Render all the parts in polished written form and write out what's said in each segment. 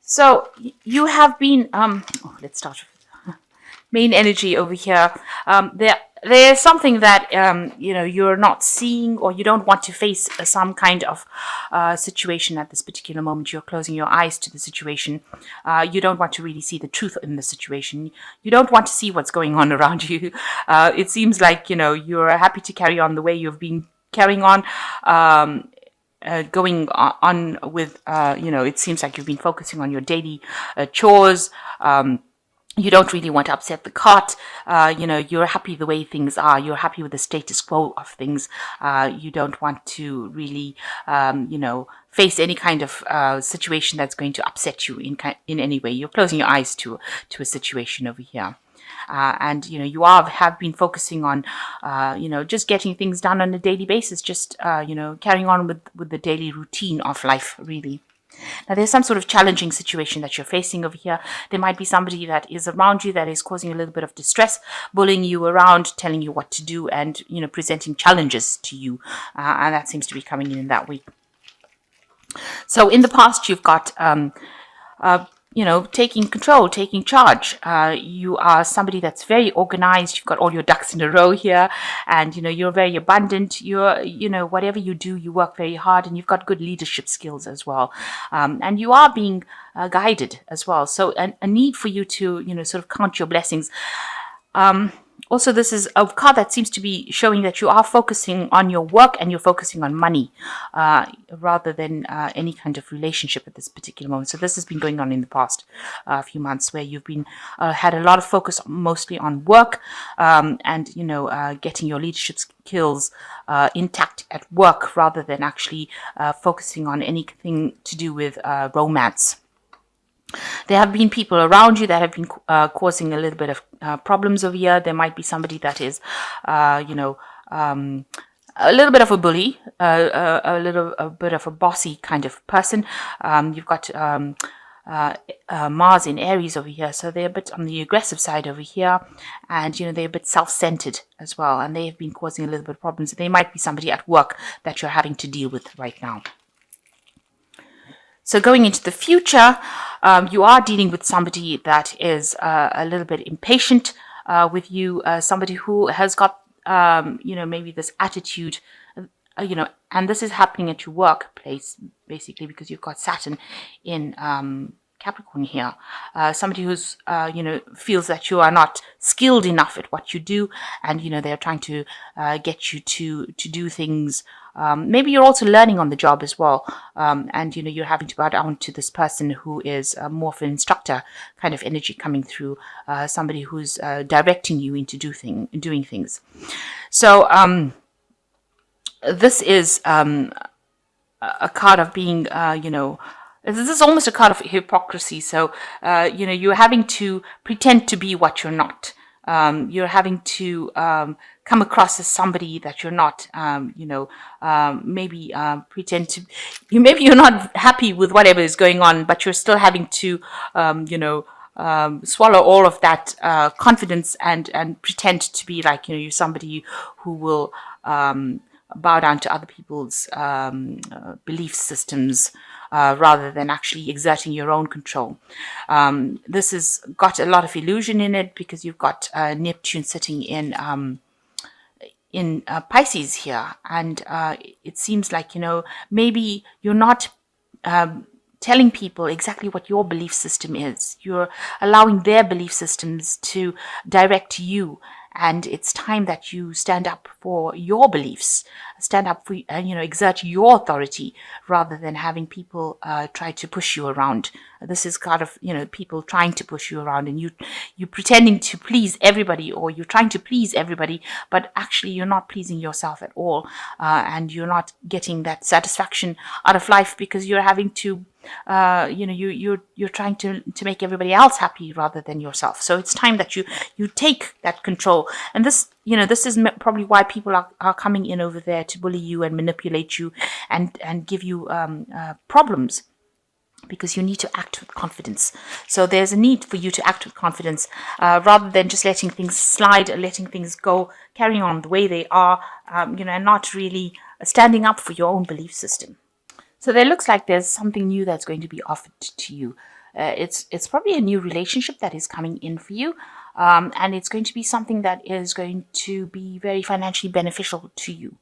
So you have been, let's start with main energy over here. There's something that you're not seeing, or you don't want to face some kind of situation at this particular moment. You're closing your eyes to the situation. You don't want to really see the truth in the situation. You don't want to see what's going on around you. It seems like you're happy to carry on the way you've been carrying on. Going on with, it seems like you've been focusing on your daily chores. You don't really want to upset the cart. You're happy the way things are. You're happy with the status quo of things. You don't want to really, face any kind of situation that's going to upset you in any way. You're closing your eyes to a situation over here. And you have been focusing on just getting things done on a daily basis, just carrying on with the daily routine of life, really. Now, there's some sort of challenging situation that you're facing over here. There might be somebody that is around you that is causing a little bit of distress, bullying you around, telling you what to do, and presenting challenges to you, and that seems to be coming in that way. So in the past, you've got taking control, taking charge. You are somebody that's very organized. You've got all your ducks in a row here, and you're very abundant. Whatever you do, you work very hard, and you've got good leadership skills as well. And you are being guided as well. So a need for you to sort of count your blessings. Also, this is a card that seems to be showing that you are focusing on your work and you're focusing on money rather than any kind of relationship at this particular moment. So this has been going on in the past few months, where you've been had a lot of focus mostly on work and getting your leadership skills intact at work, rather than actually focusing on anything to do with romance. There have been people around you that have been causing a little bit of problems over here. There might be somebody that is, a little bit of a bully, a bit of a bossy kind of person. You've got Mars in Aries over here, so they're a bit on the aggressive side over here, and they're a bit self-centered as well, and they have been causing a little bit of problems. They might be somebody at work that you're having to deal with right now. So going into the future, you are dealing with somebody that is a little bit impatient with you, somebody who has got, maybe this attitude, and this is happening at your workplace, basically, because you've got Saturn in Capricorn here. Somebody who's, feels that you are not skilled enough at what you do, and, they're trying to get you to do things. Maybe you're also learning on the job as well, and you're having to bow down to this person who is more of an instructor kind of energy coming through, somebody who's directing you into doing things. So this is a card of being, this is almost a card of hypocrisy. So you're having to pretend to be what you're not. You're having to come across as somebody that you're not, maybe pretend to, maybe you're not happy with whatever is going on, but you're still having to, swallow all of that confidence and pretend to be like, you're somebody who will bow down to other people's belief systems, rather than actually exerting your own control. This has got a lot of illusion in it, because you've got Neptune sitting in Pisces here, and it seems like maybe you're not telling people exactly what your belief system is. You're allowing their belief systems to direct you. And it's time that you stand up for your beliefs, stand up for, exert your authority, rather than having people try to push you around. This is kind of, people trying to push you around, and you pretending to please everybody, or you're trying to please everybody, but actually you're not pleasing yourself at all. And you're not getting that satisfaction out of life, because you're having to you're trying to make everybody else happy rather than yourself. So it's time that you take that control. And this is probably why people are coming in over there to bully you and manipulate you and give you problems, because you need to act with confidence. So there's a need for you to act with confidence, rather than just letting things slide, letting things go, carrying on the way they are, and not really standing up for your own belief system. So there looks like there's something new that's going to be offered to you. It's probably a new relationship that is coming in for you. And it's going to be something that is going to be very financially beneficial to you.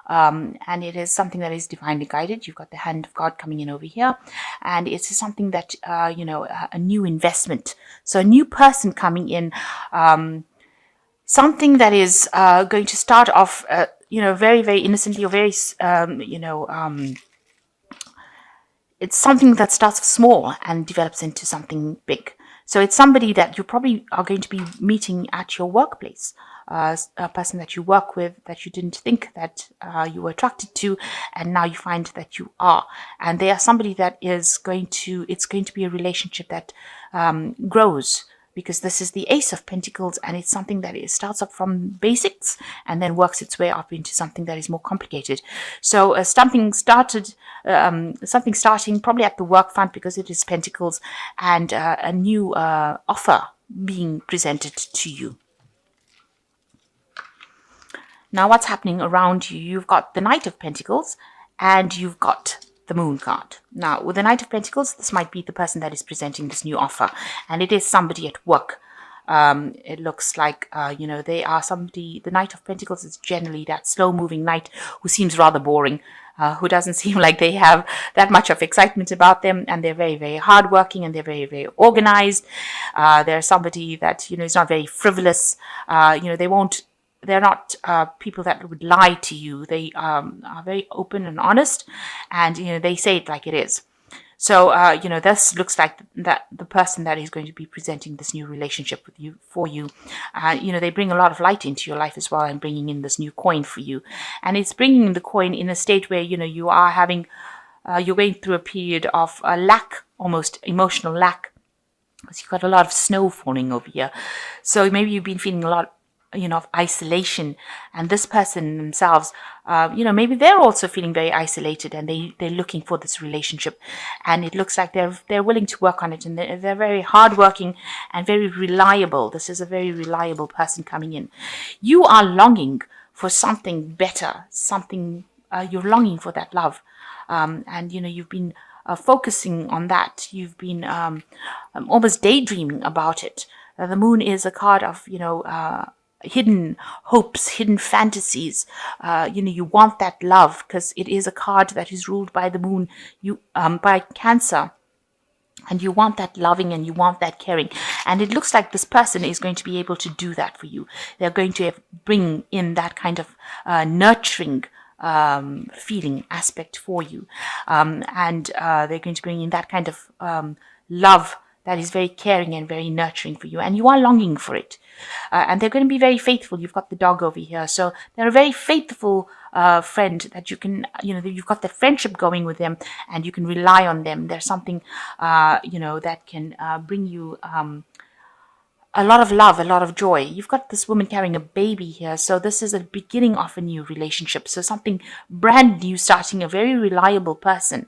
And it is something that is divinely guided. You've got the hand of God coming in over here, and it's something that a new investment. So a new person coming in, something that is going to start off, very, very innocently, or very, it's something that starts small and develops into something big. So it's somebody that you probably are going to be meeting at your workplace, a person that you work with that you didn't think that you were attracted to, and now you find that you are. And they are somebody that it's going to be a relationship that grows, because this is the Ace of Pentacles, and it's something that it starts up from basics and then works its way up into something that is more complicated. So something starting probably at the work front, because it is Pentacles, and a new offer being presented to you. Now, what's happening around you? You've got the Knight of Pentacles, and you've got the Moon card. Now, with the Knight of Pentacles, this might be the person that is presenting this new offer, and it is somebody at work. It looks like, they are somebody. The Knight of Pentacles is generally that slow-moving knight who seems rather boring, who doesn't seem like they have that much of excitement about them, and they're very, very hardworking, and they're very, very organized. They're somebody that, is not very frivolous. They're not people that would lie to you. They are very open and honest, and they say it like it is. So this looks like that the person that is going to be presenting this new relationship with you for you. They bring a lot of light into your life as well, and bringing in this new coin for you. And it's bringing in the coin in a state where you are having you're going through a period of lack, almost emotional lack, because you've got a lot of snow falling over here. So maybe you've been feeling a lot of isolation, and this person themselves, maybe they're also feeling very isolated, and they're looking for this relationship, and it looks like they're willing to work on it, and they're very hardworking and very reliable. This is a very reliable person coming in. You are longing for something better, something, you're longing for that love, and you've been focusing on that. You've been almost daydreaming about it. The Moon is a card of hidden hopes, hidden fantasies. You want that love, because it is a card that is ruled by the Moon, by Cancer, and you want that loving, and you want that caring, and it looks like this person is going to be able to do that for you. They're going to bring in that kind of nurturing feeling aspect for you, and they're going to bring in that kind of love that is very caring and very nurturing for you, and you are longing for it. And they're going to be very faithful. You've got the dog over here, so they're a very faithful friend that you can, you've got the friendship going with them, and you can rely on them. There's something, that can bring you a lot of love, a lot of joy. You've got this woman carrying a baby here. So this is a beginning of a new relationship. So something brand new starting, a very reliable person.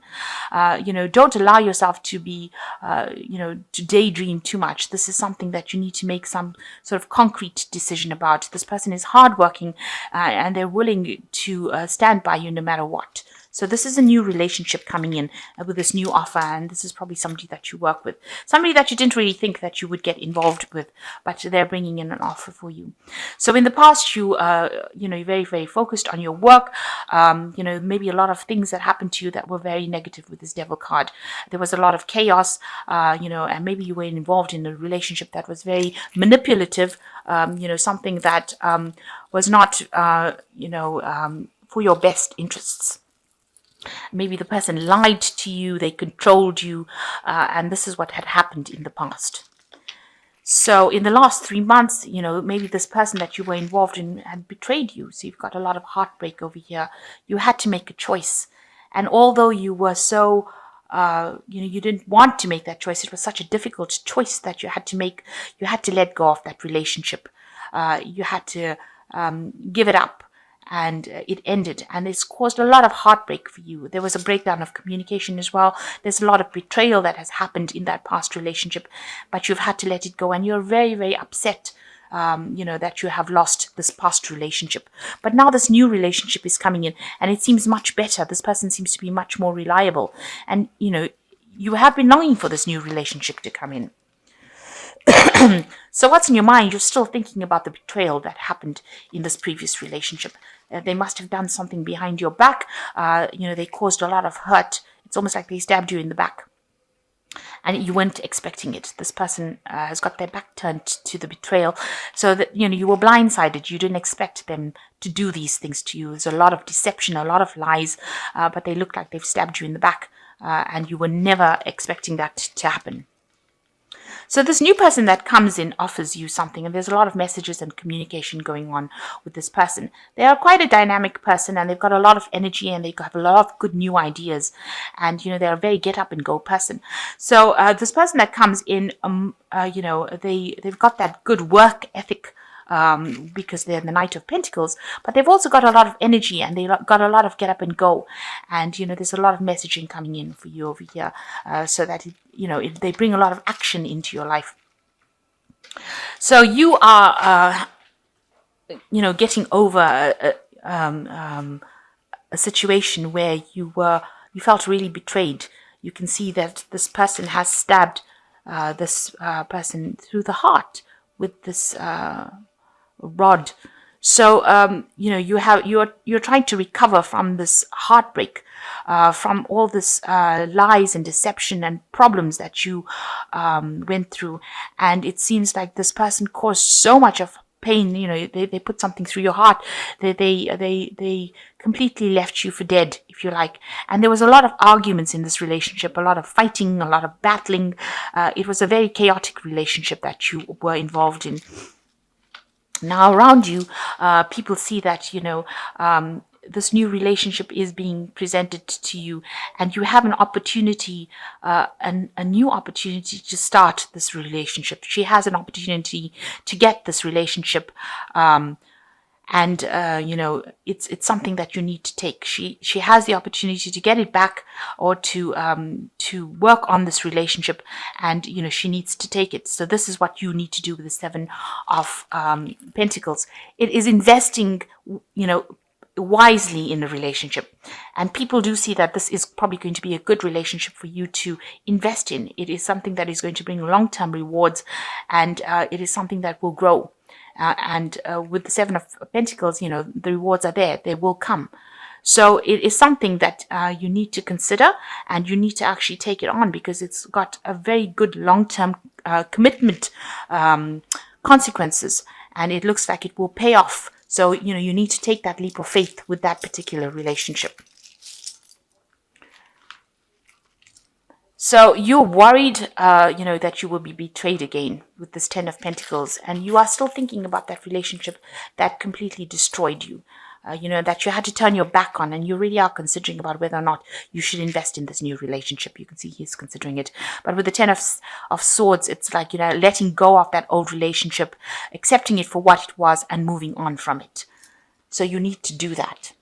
Don't allow yourself to be, to daydream too much. This is something that you need to make some sort of concrete decision about. This person is hardworking, and they're willing to stand by you no matter what. So this is a new relationship coming in with this new offer, and this is probably somebody that you work with, somebody that you didn't really think that you would get involved with, but they're bringing in an offer for you. So in the past, you're very, very focused on your work. Maybe a lot of things that happened to you that were very negative with this Devil card. There was a lot of chaos, and maybe you were involved in a relationship that was very manipulative, something that was not, for your best interests. Maybe the person lied to you, they controlled you, and this is what had happened in the past. So in the last 3 months, maybe this person that you were involved in had betrayed you. So you've got a lot of heartbreak over here. You had to make a choice. And although you were so, you didn't want to make that choice, it was such a difficult choice that you had to make. You had to let go of that relationship. You had to give it up. And it ended, and it's caused a lot of heartbreak for you. There was a breakdown of communication as well. There's a lot of betrayal that has happened in that past relationship, but you've had to let it go, and you're very, very upset, that you have lost this past relationship. But now this new relationship is coming in, and it seems much better. This person seems to be much more reliable, and you have been longing for this new relationship to come in. So what's in your mind? You're still thinking about the betrayal that happened in this previous relationship. They must have done something behind your back. They caused a lot of hurt. It's almost like they stabbed you in the back, and you weren't expecting it. This person has got their back turned to the betrayal, so that you were blindsided. You didn't expect them to do these things to you. There's a lot of deception, a lot of lies, but they look like they've stabbed you in the back, and you were never expecting that to happen. So this new person that comes in offers you something, and there's a lot of messages and communication going on with this person. They are quite a dynamic person, and they've got a lot of energy, and they have a lot of good new ideas, and they're a very get up and go person. So this person that comes in, they've got that good work ethic, because they're the Knight of Pentacles, but they've also got a lot of energy, and they got a lot of get up and go, and there's a lot of messaging coming in for you over here, so that they bring a lot of action into your life. So you are getting over a situation where you felt really betrayed. You can see that this person has stabbed this person through the heart with this rod. So you're trying to recover from this heartbreak, from all this lies and deception and problems that you went through, and it seems like this person caused so much of pain. They put something through your heart. They completely left you for dead, if you like. And there was a lot of arguments in this relationship, a lot of fighting, a lot of battling. It was a very chaotic relationship that you were involved in. Now around you, people see that, this new relationship is being presented to you, and you have an opportunity, a new opportunity to start this relationship. She has an opportunity to get this relationship, it's something that you need to take. She has the opportunity to get it back, or to work on this relationship, and she needs to take it. So this is what you need to do with the Seven of Pentacles. It is investing wisely in the relationship, and people do see that this is probably going to be a good relationship for you to invest in. It is something that is going to bring long-term rewards, and it is something that will grow. With the Seven of Pentacles, the rewards are there. They will come. So it is something that you need to consider, and you need to actually take it on, because it's got a very good long-term commitment consequences, and it looks like it will pay off. So, you need to take that leap of faith with that particular relationship. So you're worried, that you will be betrayed again with this Ten of Pentacles, and you are still thinking about that relationship that completely destroyed you, that you had to turn your back on, and you really are considering about whether or not you should invest in this new relationship. You can see he's considering it. But with the Ten of Swords, it's like, letting go of that old relationship, accepting it for what it was, and moving on from it. So you need to do that.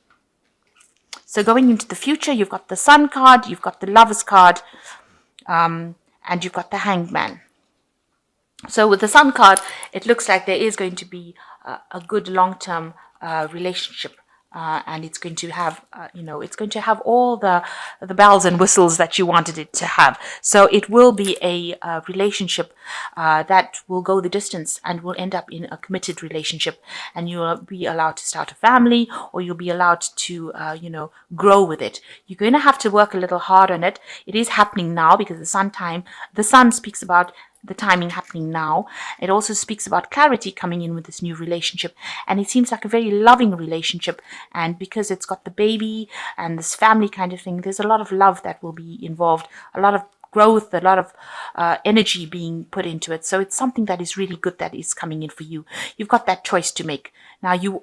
So going into the future, you've got the Sun card, you've got the Lovers card, and you've got the Hanged Man. So with the Sun card, it looks like there is going to be a good long-term relationship, and it's going to have, it's going to have all the bells and whistles that you wanted it to have. So it will be a relationship that will go the distance, and will end up in a committed relationship, and you'll be allowed to start a family, or you'll be allowed to, grow with it. You're going to have to work a little hard on it. It is happening now, because the Sun speaks about the timing happening now. It also speaks about clarity coming in with this new relationship, and it seems like a very loving relationship, and because it's got the baby and this family kind of thing, there's a lot of love that will be involved, a lot of growth, a lot of energy being put into it. So it's something that is really good that is coming in for you. You've got that choice to make. Now you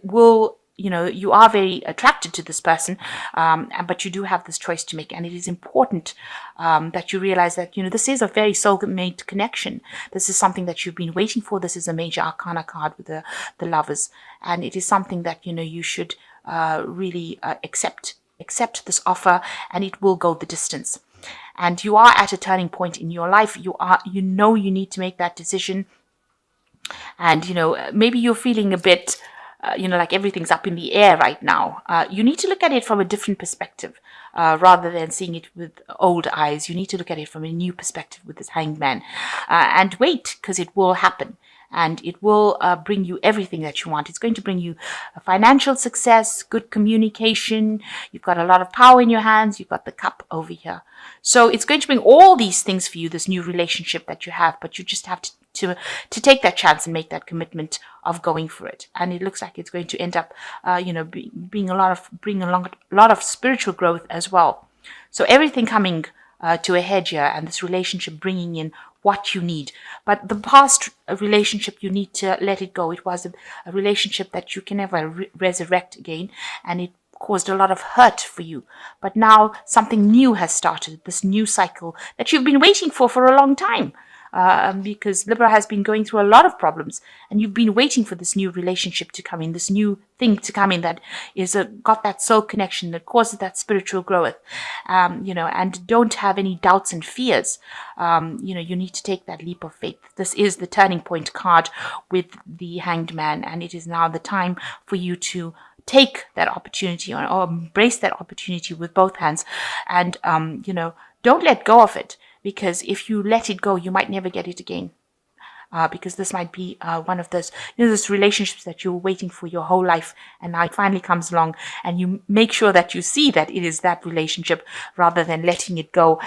are very attracted to this person, but you do have this choice to make, and it is important that you realize that this is a very soulmate connection. This is something that you've been waiting for. This is a major arcana card with the Lovers, and it is something that you should really accept this offer, and it will go the distance. And you are at a turning point in your life. You need to make that decision, and maybe you're feeling a bit like everything's up in the air right now. You need to look at it from a different perspective. rather than seeing it with old eyes. You need to look at it from a new perspective with this Hanged Man, and wait, because it will happen. And it will bring you everything that you want. It's going to bring you financial success, good communication. You've got a lot of power in your hands. You've got the cup over here. So it's going to bring all these things for you, this new relationship that you have. But you just have to take that chance and make that commitment of going for it. And it looks like it's going to end up, bringing along a lot of spiritual growth as well. So everything coming to a head here, and this relationship bringing in what you need. But the past relationship, you need to let it go. It was a relationship that you can never resurrect again, and it caused a lot of hurt for you. But now something new has started, this new cycle that you've been waiting for a long time. Because Libra has been going through a lot of problems, and you've been waiting for this new relationship to come in, this new thing to come in that is got that soul connection that causes that spiritual growth, and don't have any doubts and fears. You need to take that leap of faith. This is the turning point card with the Hanged Man, and it is now the time for you to take that opportunity or embrace that opportunity with both hands, and don't let go of it. Because if you let it go, you might never get it again. Because this might be one of those, those relationships that you're waiting for your whole life, and now it finally comes along, and you make sure that you see that it is that relationship rather than letting it go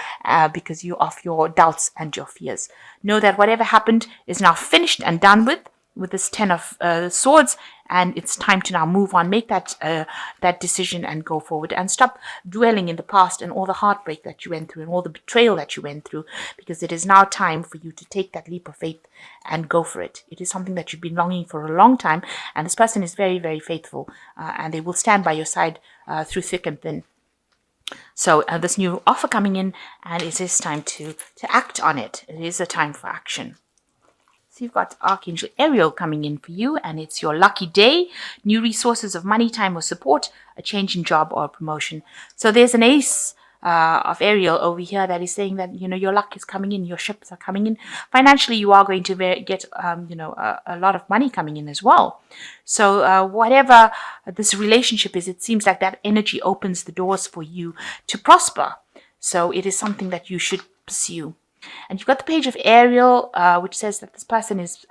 because of your doubts and your fears. Know that whatever happened is now finished and done with this 10 of swords, and it's time to now move on, make that decision and go forward, and stop dwelling in the past and all the heartbreak that you went through and all the betrayal that you went through, because it is now time for you to take that leap of faith and go for it. It is something that you've been longing for a long time, and this person is very, very faithful, and they will stand by your side through thick and thin. So this new offer coming in, and it is time to act on it. It is a time for action. So you've got Archangel Ariel coming in for you, and it's your lucky day, new resources of money, time, or support, a change in job or a promotion. So there's an ace of Ariel over here that is saying that, your luck is coming in, your ships are coming in. Financially, you are going to get, a lot of money coming in as well. So whatever this relationship is, it seems like that energy opens the doors for you to prosper. So it is something that you should pursue. And you've got the page of Ariel, which says that this person is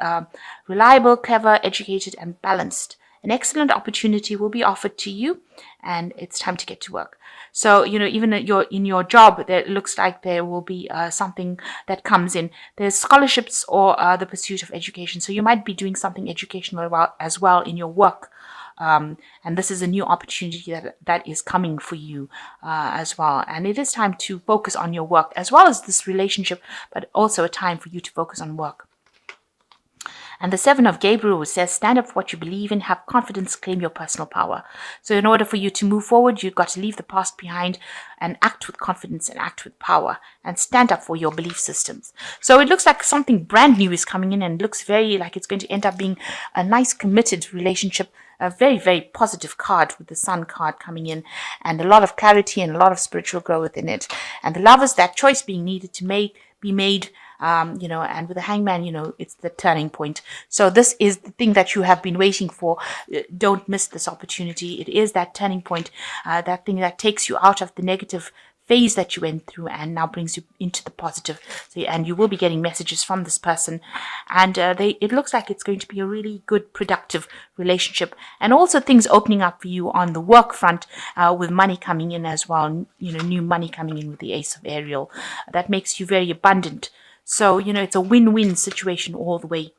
reliable, clever, educated, and balanced. An excellent opportunity will be offered to you, and it's time to get to work. So, even in your job, there looks like there will be something that comes in. There's scholarships or the pursuit of education. So you might be doing something educational as well in your work. And this is a new opportunity that is coming for you as well. And it is time to focus on your work as well as this relationship, but also a time for you to focus on work. And the 7 of Gabriel says, stand up for what you believe in, have confidence, claim your personal power. So in order for you to move forward, you've got to leave the past behind and act with confidence and act with power and stand up for your belief systems. So it looks like something brand new is coming in, and looks very like it's going to end up being a nice committed relationship. A very, very positive card with the Sun card coming in, and a lot of clarity and a lot of spiritual growth in it. And the Lovers, that choice being needed to be made, and with the Hangman, it's the turning point. So this is the thing that you have been waiting for. Don't miss this opportunity. It is that turning point, that thing that takes you out of the negative phase that you went through and now brings you into the positive. So, and you will be getting messages from this person, and it looks like it's going to be a really good, productive relationship, and also things opening up for you on the work front with money coming in as well. New money coming in with the Ace of Ariel that makes you very abundant. So it's a win-win situation all the way.